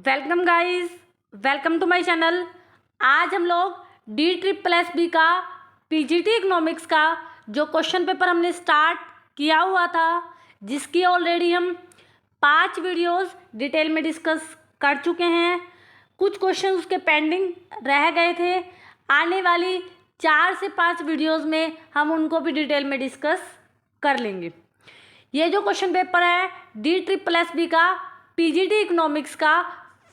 Welcome guys, welcome to my channel. आज हम लोग DSSB का PGT इकोनॉमिक्स का जो क्वेश्चन पेपर हमने स्टार्ट किया हुआ था, जिसकी ऑलरेडी हम 5 वीडियोस डिटेल में डिस्कस कर चुके हैं। कुछ क्वेश्चन उसके पेंडिंग रह गए थे। आने वाली 4 से 5 वीडियोस में हम उनको भी डिटेल में डिस्कस कर लेंगे। ये जो क्वेश्चन पेपर है DSSB का PGT इकोनॉमिक्स का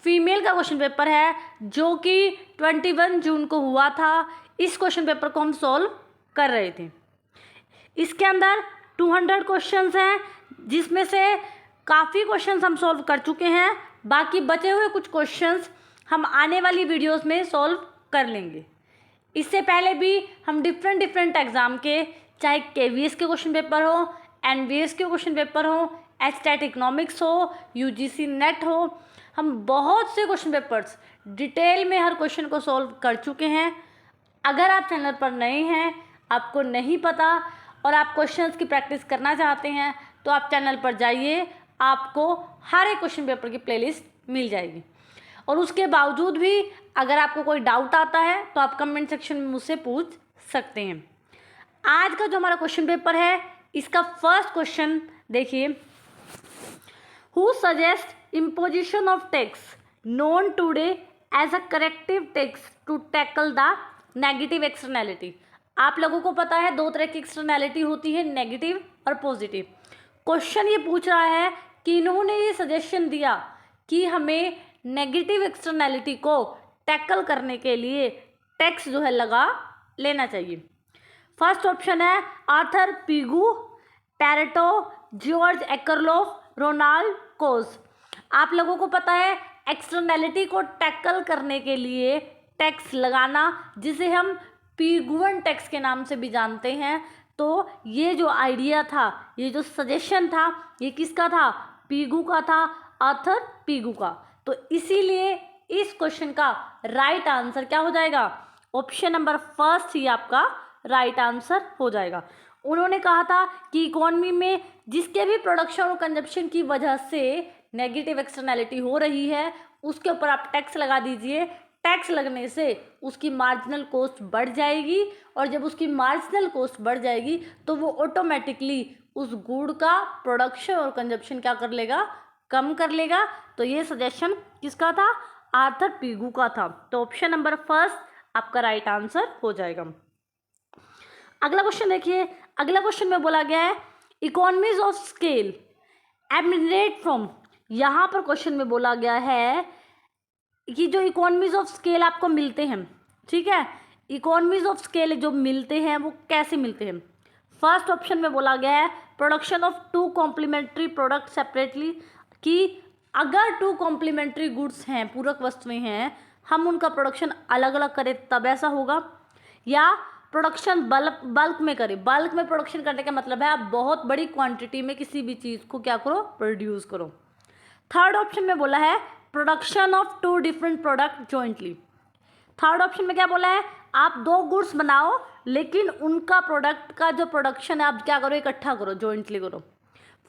फीमेल का क्वेश्चन पेपर है, जो कि 21 जून को हुआ था। इस क्वेश्चन पेपर को हम सॉल्व कर रहे थे। इसके अंदर 200 क्वेश्चंस हैं, जिसमें से काफ़ी क्वेश्चंस हम सॉल्व कर चुके हैं। बाकी बचे हुए कुछ क्वेश्चंस हम आने वाली वीडियोस में सॉल्व कर लेंगे। इससे पहले भी हम डिफरेंट एग्ज़ाम के, चाहे KVS के क्वेश्चन पेपर हो, NVS के क्वेश्चन पेपर हो, HTET इकोनॉमिक्स हो, UGC नेट हो, हम बहुत से क्वेश्चन पेपर्स डिटेल में हर क्वेश्चन को सॉल्व कर चुके हैं। अगर आप चैनल पर नए हैं, आपको नहीं पता और आप क्वेश्चंस की प्रैक्टिस करना चाहते हैं, तो आप चैनल पर जाइए, आपको हर एक क्वेश्चन पेपर की प्लेलिस्ट मिल जाएगी। और उसके बावजूद भी अगर आपको कोई डाउट आता है तो आप कमेंट सेक्शन में मुझसे पूछ सकते हैं। आज का जो हमारा क्वेश्चन पेपर है, इसका फर्स्ट क्वेश्चन देखिए। Who suggest imposition of tax known today as a corrective tax to tackle the negative externality। आप लोगों को पता है 2 तरह की एक्सटर्नैलिटी होती है, नेगेटिव और पॉजिटिव। क्वेश्चन ये पूछ रहा है कि इन्होंने ये सजेशन दिया कि हमें नेगेटिव एक्सटर्नैलिटी को टैकल करने के लिए टैक्स जो है लगा लेना चाहिए। फर्स्ट ऑप्शन है Arthur Pigou, Pareto, George Akerlof, Ronald Coase. आप लोगों को पता है एक्सटर्नैलिटी को टैकल करने के लिए टैक्स लगाना, जिसे हम पिगुअन टैक्स के नाम से भी जानते हैं। तो ये जो आइडिया था, ये जो सजेशन था, ये किसका था? पिगू का था, आर्थर पिगू का। तो इसीलिए इस क्वेश्चन का राइट आंसर क्या हो जाएगा? ऑप्शन नंबर फर्स्ट ही आपका राइट आंसर हो जाएगा। उन्होंने कहा था कि इकोनॉमी में जिसके भी प्रोडक्शन और कंजप्शन की वजह से नेगेटिव एक्सटर्नैलिटी हो रही है, उसके ऊपर आप टैक्स लगा दीजिए। टैक्स लगने से उसकी मार्जिनल कॉस्ट बढ़ जाएगी, और जब उसकी मार्जिनल कॉस्ट बढ़ जाएगी तो वो ऑटोमेटिकली उस गुड का प्रोडक्शन और कंजप्शन क्या कर लेगा? कम कर लेगा। तो ये सजेशन किसका था? आर्थर पिगू का था। तो ऑप्शन नंबर फर्स्ट आपका राइट आंसर हो जाएगा। अगला क्वेश्चन देखिए। अगला क्वेश्चन में बोला गया है economies of scale eminent from. यहाँ पर क्वेश्चन में बोला गया है कि जो इकोनॉमीज ऑफ स्केल आपको मिलते हैं, ठीक है, इकोनॉमीज ऑफ स्केल जो मिलते हैं वो कैसे मिलते हैं? फर्स्ट ऑप्शन में बोला गया है production of 2 complementary product separately, कि अगर 2 कॉम्प्लीमेंट्री गुड्स हैं, पूरक वस्तुएं हैं, हम उनका प्रोडक्शन अलग अलग करें तब ऐसा होगा। या प्रोडक्शन बल्क में करें। बल्क में प्रोडक्शन करने का मतलब है आप बहुत बड़ी क्वांटिटी में किसी भी चीज़ को क्या करो? प्रोड्यूस करो। थर्ड ऑप्शन में बोला है production of 2 different product jointly. Third option में क्या बोला है? आप 2 गुड्स बनाओ, लेकिन उनका प्रोडक्ट का जो प्रोडक्शन है आप क्या करो? इकट्ठा करो, जॉइंटली करो।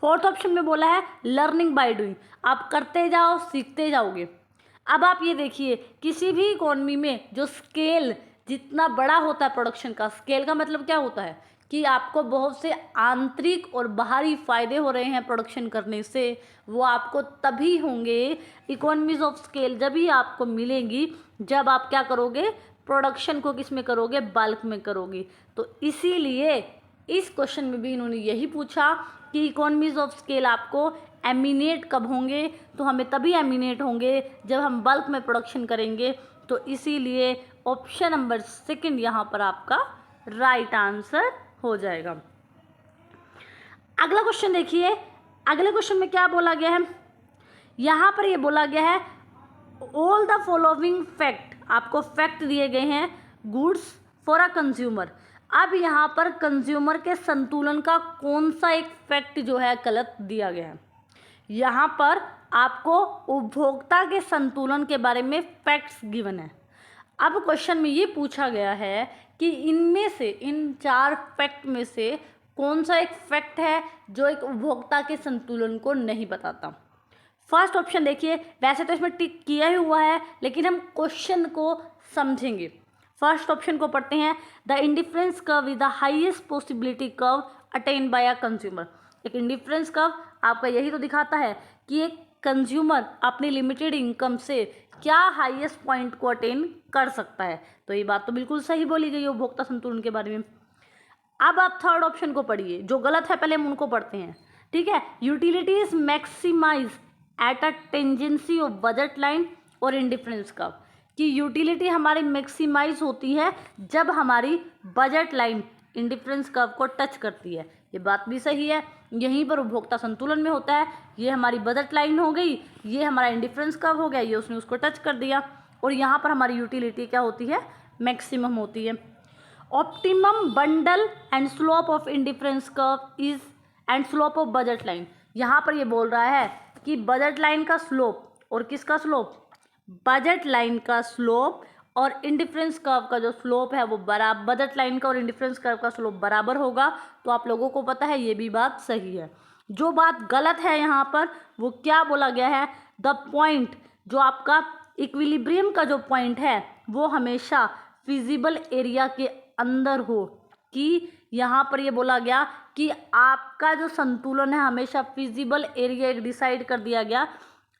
फोर्थ ऑप्शन में बोला है लर्निंग बाय डूइंग, आप करते जाओ, सीखते जाओगे। अब आप ये देखिए, किसी भी इकोनॉमी में जो स्केल जितना बड़ा होता है, प्रोडक्शन का स्केल का मतलब क्या होता है कि आपको बहुत से आंतरिक और बाहरी फ़ायदे हो रहे हैं प्रोडक्शन करने से, वो आपको तभी होंगे, इकोनॉमीज ऑफ स्केल जब ही आपको मिलेंगी जब आप क्या करोगे? प्रोडक्शन को किस में करोगे? बल्क में करोगे। तो इसीलिए इस क्वेश्चन में भी इन्होंने यही पूछा कि इकोनॉमीज ऑफ स्केल आपको एमिनेट कब होंगे? तो हमें तभी एमिनेट होंगे जब हम बल्क में प्रोडक्शन करेंगे। तो इसीलिए ऑप्शन नंबर सेकंड यहाँ पर आपका राइट आंसर हो जाएगा। अगला क्वेश्चन देखिए। अगले क्वेश्चन में क्या बोला गया है? यहाँ पर ये बोला गया है ऑल द फॉलोइंग फैक्ट, आपको फैक्ट दिए गए हैं गुड्स फॉर अ कंज्यूमर। अब यहाँ पर कंज्यूमर के संतुलन का कौन सा एक फैक्ट जो है गलत दिया गया है? यहाँ पर आपको उपभोक्ता के संतुलन के बारे में फैक्ट्स गिवन है। अब क्वेश्चन में ये पूछा गया है कि इनमें से, इन 4 फैक्ट में से कौन सा एक फैक्ट है जो एक उपभोक्ता के संतुलन को नहीं बताता? फर्स्ट ऑप्शन देखिए, वैसे तो इसमें टिक किया ही हुआ है, लेकिन हम क्वेश्चन को समझेंगे। फर्स्ट ऑप्शन को पढ़ते हैं, the indifference curve is the highest possibility curve attain bye a consumer. एक इंडिफरेंस कर्व आपका यही तो दिखाता है कि एक कंज्यूमर अपनी लिमिटेड इनकम से क्या हाईएस्ट पॉइंट को अटेन कर सकता है। तो ये बात तो बिल्कुल सही बोली गई है उपभोक्ता संतुलन के बारे में। अब आप थर्ड ऑप्शन को पढ़िए, जो गलत है पहले हम उनको पढ़ते हैं, ठीक है। Utilities maximize at a tangency of budget line और इंडिफरेंस कर्व, कि यूटिलिटी हमारी मैक्सिमाइज होती है जब हमारी बजट लाइन इंडिफरेंस कर्व को टच करती है। ये बात भी सही है, यहीं पर उपभोक्ता संतुलन में होता है। ये हमारी बजट लाइन हो गई, ये हमारा इंडिफरेंस कर्व हो गया, ये उसने उसको टच कर दिया, और यहाँ पर हमारी यूटिलिटी क्या होती है, मैक्सिमम होती है। Optimum bundle and slope of indifference curve is and slope of budget line. यहाँ पर ये बोल रहा है कि बजट लाइन का स्लोप और किसका स्लोप, बजट लाइन का स्लोप और इंडिफरेंस कर्व का जो स्लोप है वो बराबर, बजट लाइन का और इंडिफरेंस कर्व का स्लोप बराबर होगा। तो आप लोगों को पता है ये भी बात सही है। जो बात गलत है यहाँ पर वो क्या बोला गया है, द पॉइंट, जो आपका इक्विलिब्रियम का जो पॉइंट है वो हमेशा फिजिबल एरिया के अंदर हो, कि यहाँ पर ये बोला गया कि आपका जो संतुलन है हमेशा फिजिबल एरिया डिसाइड कर दिया गया,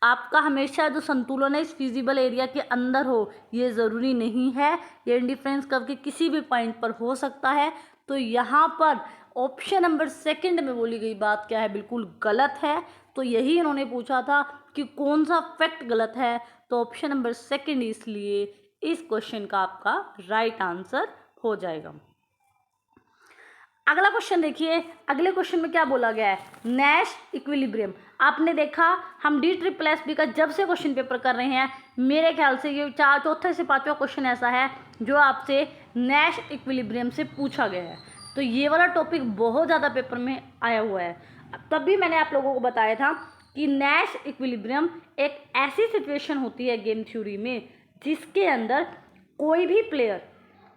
आपका हमेशा जो संतुलन है इस फिजिबल एरिया के अंदर हो। ये ज़रूरी नहीं है, ये इंडिफरेंस कर्व के किसी भी पॉइंट पर हो सकता है। तो यहाँ पर ऑप्शन नंबर सेकंड में बोली गई बात क्या है, बिल्कुल गलत है। तो यही इन्होंने पूछा था कि कौन सा फैक्ट गलत है, तो ऑप्शन नंबर सेकंड इसलिए इस क्वेश्चन का आपका राइट आंसर हो जाएगा। अगला क्वेश्चन देखिए, अगले क्वेश्चन में क्या बोला गया है, नैश इक्विलिब्रियम। आपने देखा हम DSSB का जब से क्वेश्चन पेपर कर रहे हैं, मेरे ख्याल से ये चौथा से पांचवा क्वेश्चन ऐसा है जो आपसे नैश इक्विलिब्रियम से पूछा गया है। तो ये वाला टॉपिक बहुत ज़्यादा पेपर में आया हुआ है। तब भी मैंने आप लोगों को बताया था कि नैश इक्विलिब्रियम एक ऐसी सिचुएशन होती है गेम थ्योरी में जिसके अंदर कोई भी प्लेयर,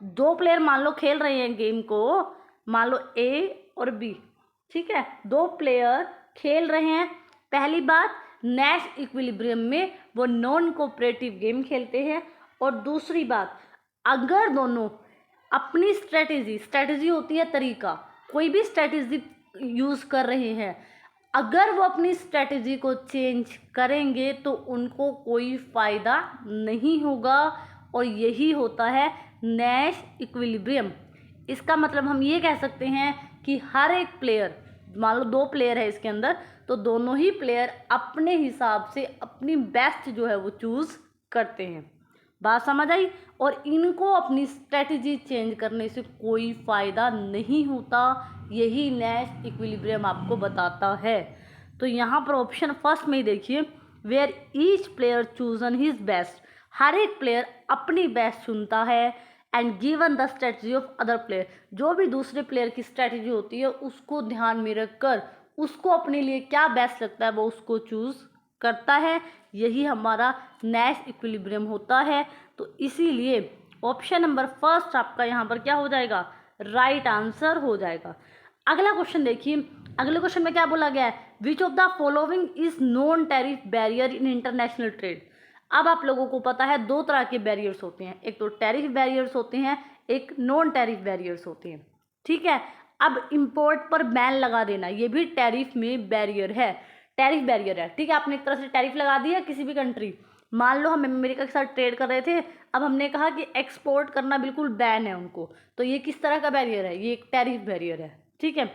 दो प्लेयर मान लो खेल रहे हैं गेम को, मान लो ए और बी, ठीक है, दो प्लेयर खेल रहे हैं। पहली बात, नैश इक्विलिब्रियम में वो नॉन कोऑपरेटिव गेम खेलते हैं। और दूसरी बात, अगर दोनों अपनी स्ट्रेटेजी होती है तरीका, कोई भी स्ट्रेटेजी यूज़ कर रहे हैं, अगर वो अपनी स्ट्रेटेजी को चेंज करेंगे तो उनको कोई फ़ायदा नहीं होगा, और यही होता है नैश इक्विलिब्रियम। इसका मतलब हम ये कह सकते हैं कि हर एक प्लेयर, मान लो दो प्लेयर है इसके अंदर, तो दोनों ही प्लेयर अपने हिसाब से अपनी बेस्ट जो है वो चूज़ करते हैं। बात समझ आई। और इनको अपनी स्ट्रेटजी चेंज करने से कोई फ़ायदा नहीं होता, यही नैश इक्विलिब्रियम आपको बताता है। तो यहाँ पर ऑप्शन फर्स्ट में ही देखिए, where each player chosen his best, हर एक प्लेयर अपनी बेस्ट चुनता है, and given the strategy of other player, जो भी दूसरे प्लेयर की स्ट्रेटजी होती है उसको ध्यान में रखकर उसको अपने लिए क्या बेस्ट लगता है वो उसको चूज़ करता है। यही हमारा नैश इक्विलिब्रियम होता है। तो इसीलिए ऑप्शन नंबर फर्स्ट आपका यहाँ पर क्या हो जाएगा, राइट आंसर हो जाएगा। अगला क्वेश्चन देखिए, अगले क्वेश्चन में क्या बोला गया है, which of the following is non tariff barrier in international trade. अब आप लोगों को पता है दो तरह के बैरियर्स होते हैं, एक तो टैरिफ बैरियर्स होते हैं, एक नॉन टैरिफ बैरियर्स होते हैं, ठीक है। अब इंपोर्ट पर बैन लगा देना ये भी टैरिफ में बैरियर है, टैरिफ बैरियर है, ठीक है। आपने एक तरह से टैरिफ लगा दिया किसी भी कंट्री, मान लो हम अमेरिका के साथ ट्रेड कर रहे थे, अब हमने कहा कि एक्सपोर्ट करना बिल्कुल बैन है उनको, तो ये किस तरह का बैरियर है, ये एक टैरिफ बैरियर है, ठीक है।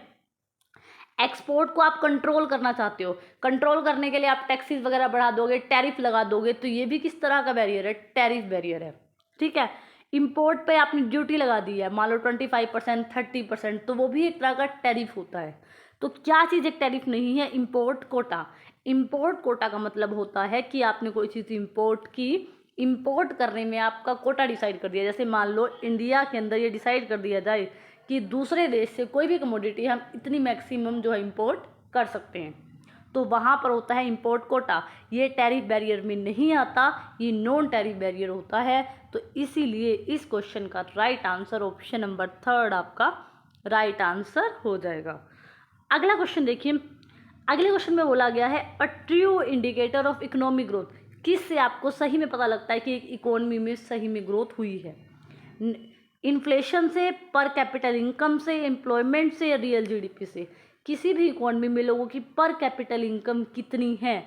एक्सपोर्ट को आप कंट्रोल करना चाहते हो, कंट्रोल करने के लिए आप टैक्सेस वगैरह बढ़ा दोगे, टैरिफ लगा दोगे, तो ये भी किस तरह का बैरियर है, टैरिफ बैरियर है, ठीक है। इंपोर्ट पे आपने ड्यूटी लगा दी है, मान लो 25%, 30%, तो वो भी एक तरह का टैरिफ होता है। तो क्या चीज़ एक टैरिफ नहीं है, इंपोर्ट कोटा। इंपोर्ट कोटा का मतलब होता है कि आपने कोई चीज़ इंपोर्ट की, इंपोर्ट करने में आपका कोटा डिसाइड कर दिया, जैसे मान लो इंडिया के अंदर ये डिसाइड कर दिया जाए कि दूसरे देश से कोई भी कमोडिटी हम इतनी मैक्सिमम जो है इंपोर्ट कर सकते हैं, तो वहाँ पर होता है इंपोर्ट कोटा। ये टैरिफ बैरियर में नहीं आता, ये नॉन टैरिफ बैरियर होता है। तो इसीलिए इस क्वेश्चन का right answer option number third आपका राइट आंसर हो जाएगा। अगला क्वेश्चन देखिए, अगले क्वेश्चन में बोला गया है a true indicator of economic growth, किससे आपको सही में पता लगता है कि एक इकोनॉमी में सही में ग्रोथ हुई है? इन्फ्लेशन से, पर कैपिटल इनकम से, एम्प्लॉयमेंट से या रियल जीडीपी से? किसी भी इकोनॉमी में लोगों की पर कैपिटल इनकम कितनी है,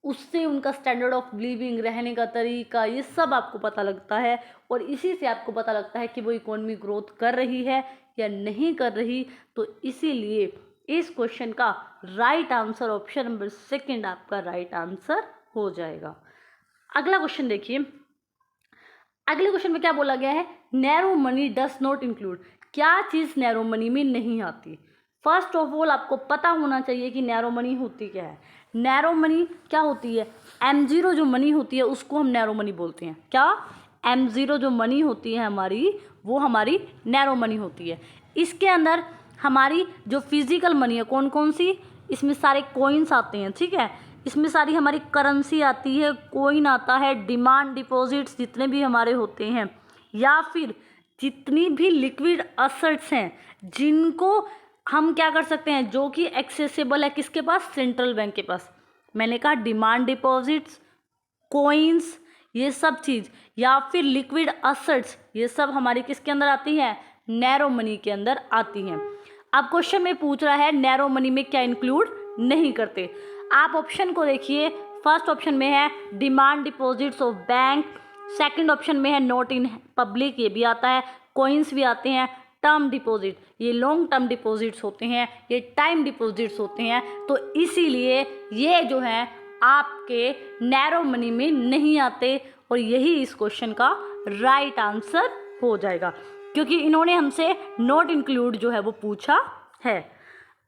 उससे उनका स्टैंडर्ड ऑफ लिविंग, रहने का तरीका, ये सब आपको पता लगता है और इसी से आपको पता लगता है कि वो इकोनॉमी ग्रोथ कर रही है या नहीं कर रही। तो इसीलिए इस क्वेश्चन का right answer option number second आपका राइट आंसर हो जाएगा। अगला क्वेश्चन देखिए, अगले क्वेश्चन में क्या बोला गया है? Narrow money does not include, क्या चीज़ नैरो मनी में नहीं आती? फर्स्ट ऑफ ऑल आपको पता होना चाहिए कि नैरो मनी होती क्या है। नैरो मनी क्या होती है? M0 जो मनी होती है उसको हम नैरो मनी बोलते हैं। क्या? M0 जो मनी होती है हमारी, वो हमारी नैरो मनी होती है। इसके अंदर हमारी जो फिजिकल मनी है, कौन कौन सी? इसमें सारे कॉइन्स आते हैं, ठीक है, इसमें सारी हमारी करेंसी आती है, कॉइन आता है, डिमांड डिपॉजिट्स जितने भी हमारे होते हैं, या फिर जितनी भी लिक्विड असेट्स हैं जिनको हम क्या कर सकते हैं, जो कि एक्सेसिबल है किसके पास? सेंट्रल बैंक के पास। मैंने कहा डिमांड डिपॉजिट्स, कॉइन्स, ये सब चीज़, या फिर लिक्विड असेट्स, ये सब हमारी किसके अंदर आती है? नैरो मनी के अंदर आती हैं। अब क्वेश्चन में पूछ रहा है नैरो मनी में क्या इंक्लूड नहीं करते। आप ऑप्शन को देखिए, फर्स्ट ऑप्शन में है demand deposits of bank, second option में है नोट इन पब्लिक, ये भी आता है, कॉइन्स भी आते हैं, टर्म डिपॉजिट, ये लॉन्ग टर्म डिपॉजिट्स होते हैं, ये टाइम डिपॉजिट्स होते हैं। तो इसीलिए ये जो है आपके नैरो मनी में नहीं आते और यही इस क्वेश्चन का राइट आंसर हो जाएगा, क्योंकि इन्होंने हमसे नॉट इंक्लूड जो है वो पूछा है।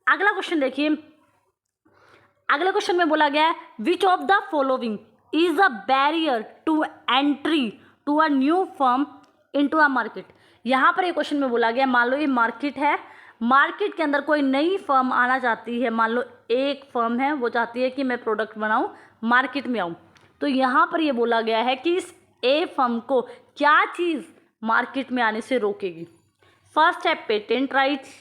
अगला क्वेश्चन देखिए, अगले क्वेश्चन में बोला गया है which of the following is a barrier to entry to a new firm into a market. यहाँ पर एक क्वेश्चन में बोला गया, मान लो ये मार्केट है, मार्केट के अंदर कोई नई फर्म आना चाहती है, मान लो एक फर्म है वो चाहती है कि मैं प्रोडक्ट बनाऊं, मार्केट में आऊं, तो यहाँ पर ये बोला गया है कि इस ए फर्म को क्या चीज़ मार्केट में आने से रोकेगी। फर्स्ट है पेटेंट राइट्स,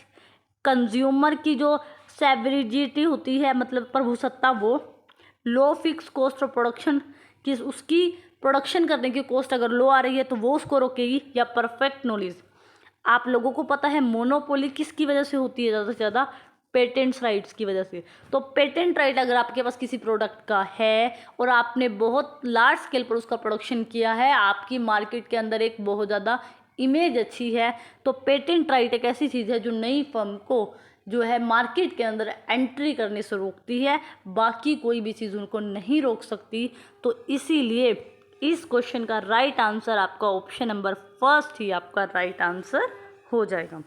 कंज्यूमर की जो सेवरिजिटी होती है, मतलब प्रभुसत्ता, वो लो फिक्स कॉस्ट ऑफ प्रोडक्शन, कि उसकी प्रोडक्शन करने की कॉस्ट अगर लो आ रही है तो वो उसको रोकेगी, या परफेक्ट नॉलेज। आप लोगों को पता है मोनोपोली किसकी वजह से होती है? ज़्यादा से ज़्यादा पेटेंट्स राइट्स की वजह से। तो पेटेंट राइट अगर आपके पास किसी प्रोडक्ट का है और आपने बहुत लार्ज स्केल पर उसका प्रोडक्शन किया है, आपकी मार्केट के अंदर एक बहुत ज़्यादा इमेज अच्छी है, तो पेटेंट राइट एक ऐसी चीज़ है जो नई फर्म को जो है मार्केट के अंदर एंट्री करने से रोकती है, बाकी कोई भी चीज़ उनको नहीं रोक सकती। तो इसीलिए इस क्वेश्चन का राइट आंसर आपका ऑप्शन नंबर फर्स्ट ही आपका राइट आंसर हो जाएगा।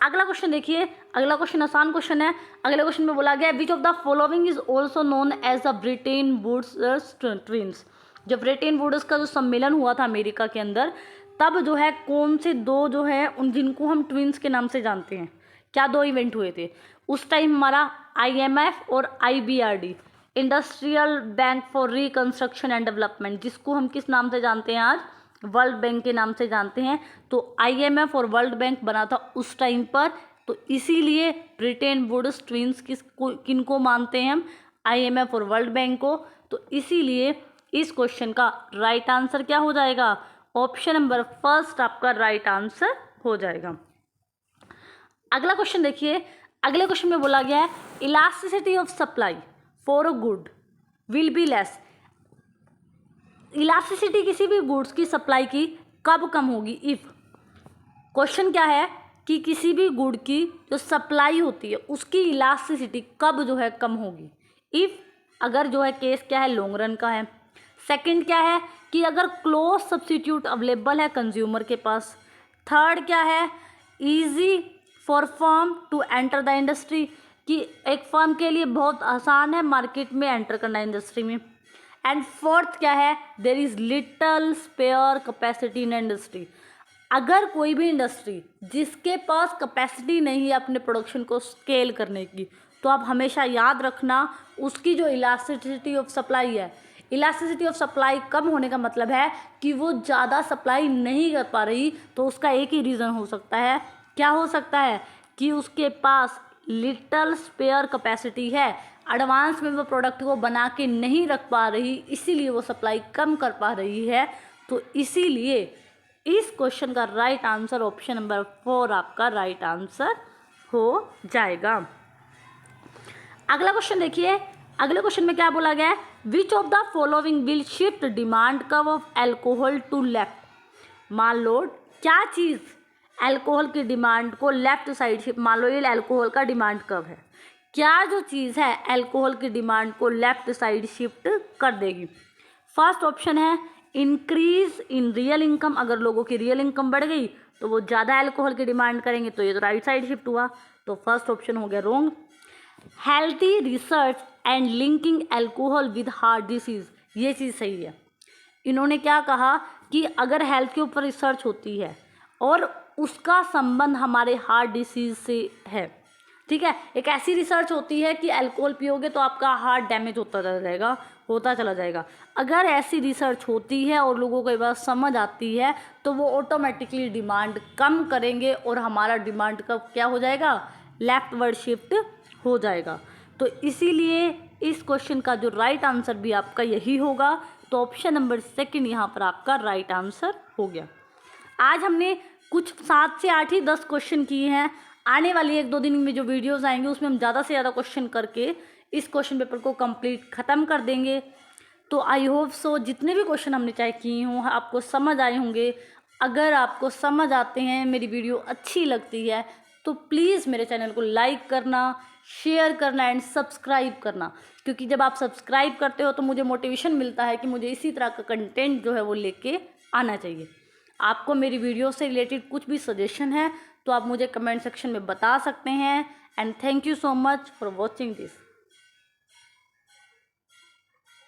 अगला क्वेश्चन देखिए, अगला क्वेश्चन आसान क्वेश्चन है। अगले क्वेश्चन में बोला गया which of the following is also known as the Bretton Woods twins. जब ब्रिटेन वुड्स का जो सम्मेलन हुआ था अमेरिका के अंदर, तब जो है कौन से दो जो है उन जिनको हम ट्विंस के नाम से जानते हैं, क्या दो इवेंट हुए थे उस टाइम? हमारा IMF और IBRD, industrial bank for reconstruction and development, जिसको हम किस नाम से जानते हैं आज? वर्ल्ड बैंक के नाम से जानते हैं। तो IMF और वर्ल्ड बैंक बना था उस टाइम पर, तो इसीलिए ब्रिटेन वुड्स ट्विंस किनको मानते हैं हम? IMF और वर्ल्ड बैंक को। तो इसीलिए इस क्वेश्चन का राइट आंसर क्या हो जाएगा? ऑप्शन नंबर फर्स्ट आपका राइट आंसर हो जाएगा। अगला क्वेश्चन देखिए, अगले क्वेश्चन में बोला गया है elasticity of supply for a good will be less. Elasticity किसी भी गुड्स की सप्लाई की कब कम होगी? इफ़, क्वेश्चन क्या है कि किसी भी गुड की जो सप्लाई होती है उसकी इलास्टिसिटी कब जो है कम होगी? इफ़, अगर जो है केस क्या है? लॉन्ग रन का है। सेकंड क्या है कि अगर क्लोज सब्स्टिट्यूट अवेलेबल है कंज्यूमर के पास। थर्ड क्या है? Easy for firm to enter the industry, कि एक फर्म के लिए बहुत आसान है मार्केट में एंटर करना इंडस्ट्री में। एंड फोर्थ क्या है? There is little spare capacity in industry, अगर कोई भी इंडस्ट्री जिसके पास कैपेसिटी नहीं है अपने प्रोडक्शन को स्केल करने की, तो आप हमेशा याद रखना उसकी जो इलास्टिसिटी ऑफ सप्लाई है, इलास्टिसिटी ऑफ सप्लाई कम होने का मतलब है कि वो ज़्यादा सप्लाई नहीं कर पा रही। तो उसका एक ही रीज़न हो सकता है, क्या हो सकता है? कि उसके पास लिटल स्पेयर कैपेसिटी है, एडवांस में वो प्रोडक्ट को बना के नहीं रख पा रही, इसीलिए वो सप्लाई कम कर पा रही है। तो इसीलिए इस क्वेश्चन का राइट आंसर ऑप्शन नंबर 4 आपका राइट आंसर हो जाएगा। अगला क्वेश्चन देखिए, अगले क्वेश्चन में क्या बोला गया है, which of the following will shift demand curve of alcohol to left. मान लो क्या चीज़ एल्कोहल की डिमांड को लेफ्ट साइड शिफ्ट, मान लो ये एल्कोहल का डिमांड कर्व है, क्या जो चीज़ है एल्कोहल की डिमांड को लेफ्ट साइड शिफ्ट कर देगी। फर्स्ट ऑप्शन है इंक्रीज इन रियल इनकम, अगर लोगों की रियल इनकम बढ़ गई तो वो ज़्यादा एल्कोहल की डिमांड करेंगे, तो ये तो राइट साइड शिफ्ट हुआ, तो फर्स्ट ऑप्शन हो गया wrong. Healthy research and linking alcohol with heart disease, ये चीज़ सही है। इन्होंने क्या कहा कि अगर हेल्थ के ऊपर रिसर्च होती है और उसका संबंध हमारे हार्ट डिसीज़ से है, ठीक है, एक ऐसी रिसर्च होती है कि अल्कोहल पियोगे तो आपका हार्ट डैमेज होता चला जाएगा। अगर ऐसी रिसर्च होती है और लोगों को ये बात समझ आती है तो वो ऑटोमेटिकली डिमांड कम करेंगे और हमारा डिमांड का क्या हो जाएगा, लेफ्टवर्ड शिफ्ट हो जाएगा। तो इसीलिए इस क्वेश्चन का जो राइट आंसर भी आपका यही होगा, तो ऑप्शन नंबर 2 यहाँ पर आपका राइट आंसर हो गया। आज हमने कुछ 7 से 8 ही 10 क्वेश्चन किए हैं। आने वाली 1-2 दिन में जो वीडियोस आएंगे उसमें हम ज़्यादा से ज़्यादा क्वेश्चन करके इस क्वेश्चन पेपर को कंप्लीट ख़त्म कर देंगे। तो आई होप सो जितने भी क्वेश्चन हमने चाहे किए हों आपको समझ आए होंगे। अगर आपको समझ आते हैं, मेरी वीडियो अच्छी लगती है, तो प्लीज़ मेरे चैनल को लाइक करना, शेयर करना एंड सब्सक्राइब करना, क्योंकि जब आप सब्सक्राइब करते हो तो मुझे मोटिवेशन मिलता है कि मुझे इसी तरह का कंटेंट जो है वो लेके आना चाहिए। आपको मेरी वीडियो से रिलेटेड कुछ भी सजेशन है तो आप मुझे कमेंट सेक्शन में बता सकते हैं। And thank you so much for watching this.